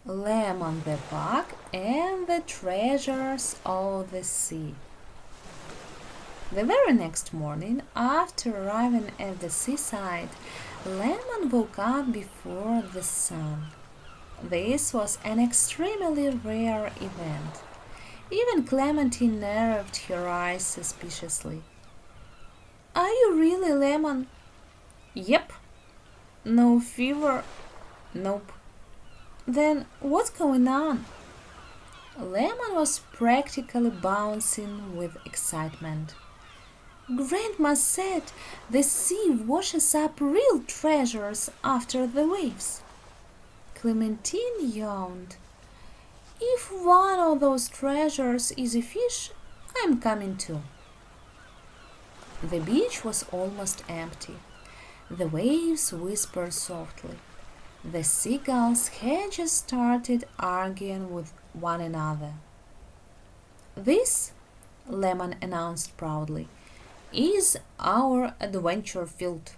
Lemon the Pug and the Treasures of the Sea. The very next morning, after arriving at the seaside, Lemon woke up before the sun. This was an extremely rare event. Even Clementine narrowed her eyes suspiciously. "Are you really Lemon?" "Yep." "No fever?" "Nope." "Then what's going on?" Lemon was practically bouncing with excitement. "Grandma said the sea washes up real treasures after the waves." Clementine yawned. "If one of those treasures is a fish, I'm coming too." The beach was almost empty. The waves whispered softly. The seagulls had just started arguing with one another. "This," Lemon announced proudly, "is our adventure field."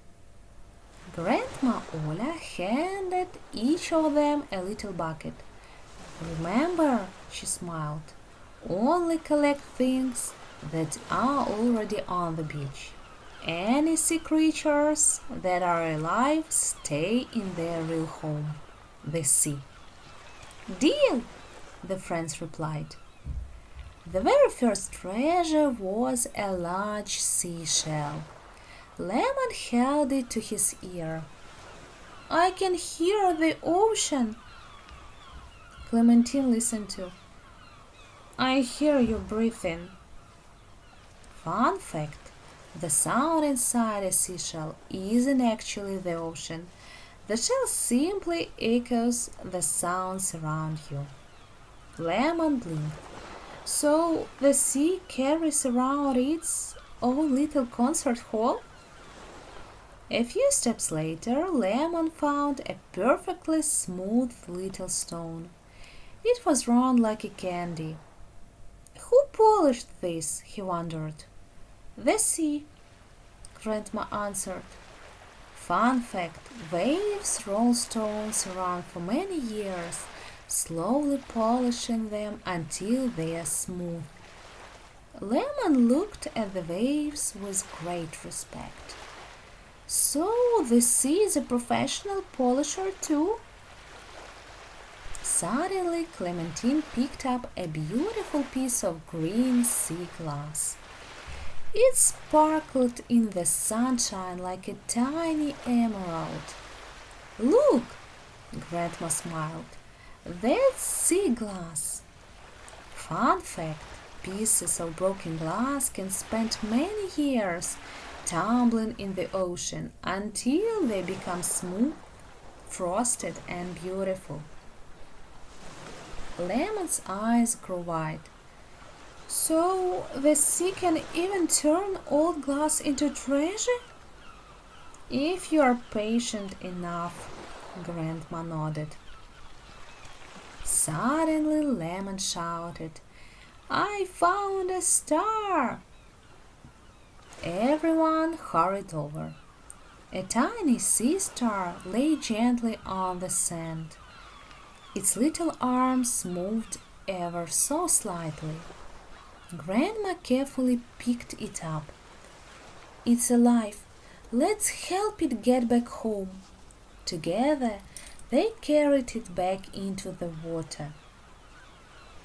Grandma Olya handed each of them a little bucket. "Remember," she smiled, "only collect things that are already on the beach. Any sea creatures that are alive stay in their real home, the sea." "Deal!" the friends replied. The very first treasure was a large seashell. Lemon held it to his ear. "I can hear the ocean." Clementine listened too. "I hear you breathing." Fun fact: the sound inside a seashell isn't actually the ocean. The shell simply echoes the sounds around you. Lemon blinked. "So the sea carries around its own little concert hall?" A few steps later, Lemon found a perfectly smooth little stone. It was round like a candy. "Who polished this?" he wondered. "The sea," Grandma answered. Fun fact: waves roll stones around for many years, slowly polishing them until they are smooth. Lemon looked at the waves with great respect. "So the sea is a professional polisher too?" Suddenly, Clementine picked up a beautiful piece of green sea glass. It sparkled in the sunshine like a tiny emerald. "Look!" Grandma smiled. "That's sea glass." Fun fact: pieces of broken glass can spend many years tumbling in the ocean until they become smooth, frosted, and beautiful. Lemon's eyes grew wide. "So the sea can even turn old glass into treasure?" "If you are patient enough," Grandma nodded. Suddenly Lemon shouted, "I found a star!" Everyone hurried over. A tiny sea star lay gently on the sand. Its little arms moved ever so slightly. Grandma carefully picked it up. "It's alive. Let's help it get back home." Together, they carried it back into the water.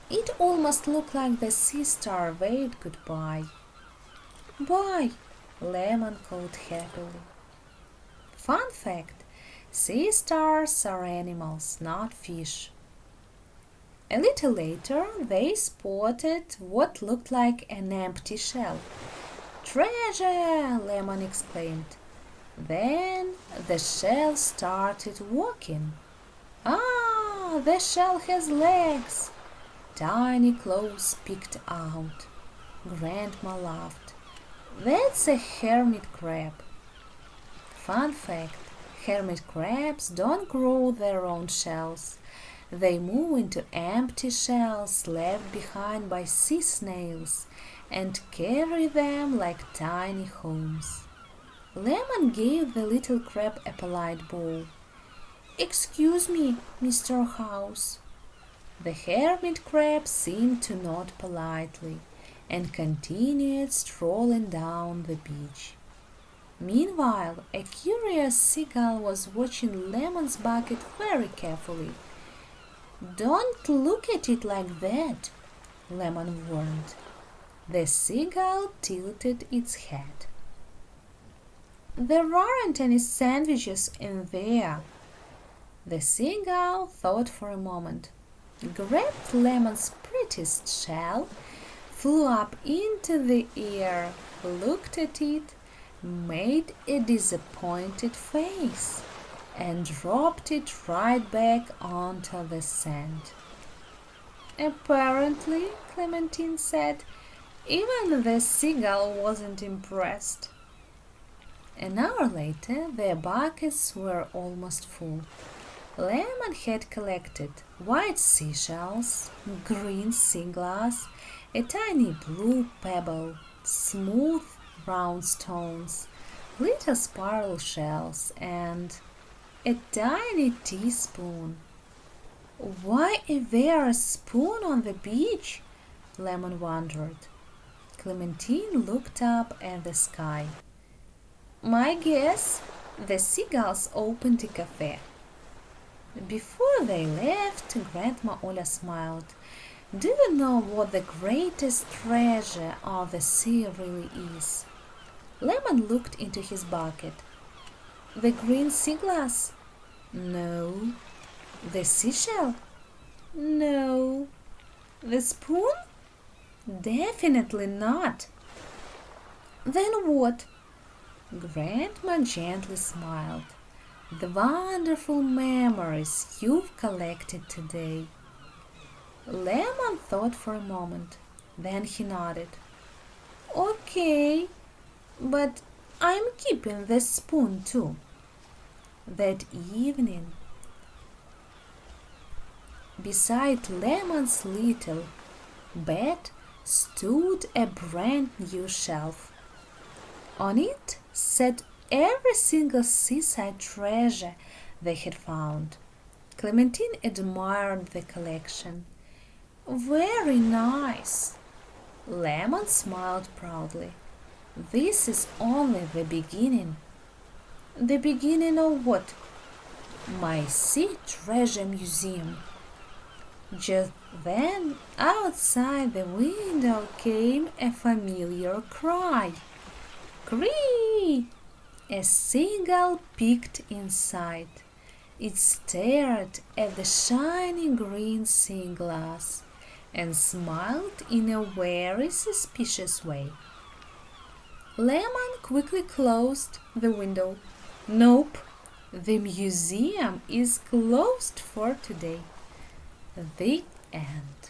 It almost looked like the sea star waved goodbye. "Bye," Lemon called happily. Fun fact: sea stars are animals, not fish. A little later, they spotted what looked like an empty shell. "Treasure!" Lemon exclaimed. Then the shell started walking. "Ah, the shell has legs!" Tiny claws peeked out. Grandma laughed. "That's a hermit crab." Fun fact: hermit crabs don't grow their own shells. They move into empty shells left behind by sea snails and carry them like tiny homes. Lemon gave the little crab a polite bow. "Excuse me, Mr. House." The hermit crab seemed to nod politely and continued strolling down the beach. Meanwhile, a curious seagull was watching Lemon's bucket very carefully. "Don't look at it like that," Lemon warned. The seagull tilted its head. "There aren't any sandwiches in there." The seagull thought for a moment, grabbed Lemon's prettiest shell, flew up into the air, looked at it, made a disappointed face, and dropped it right back onto the sand. Apparently, Clementine said, even the seagull wasn't impressed. An hour later, their buckets were almost full. Lemon had collected white seashells, green sea glass, a tiny blue pebble, smooth round stones, little spiral shells, and a tiny teaspoon. "Why is there a spoon on the beach?" Lemon wondered. Clementine looked up at the sky. "My guess, the seagulls opened a cafe." Before they left, Grandma Olya smiled. "Do you know what the greatest treasure of the sea really is?" Lemon looked into his bucket. "The green sea glass?" "No." "The seashell?" "No." "The spoon?" "Definitely not." "Then what?" Grandma gently smiled. "The wonderful memories you've collected today." Lemon thought for a moment. Then he nodded. "Okay, but I'm keeping the spoon too." That evening, beside Lemon's little bed stood a brand new shelf. On it sat every single seaside treasure they had found. Clementine admired the collection. "Very nice." Lemon smiled proudly. "This is only the beginning." "The beginning of what?" "My sea treasure museum." Just then, outside the window came a familiar cry. "Cree!" A seagull peeked inside. It stared at the shining green sea glass and smiled in a very suspicious way. Lemon quickly closed the window. "Nope, the museum is closed for today." The end.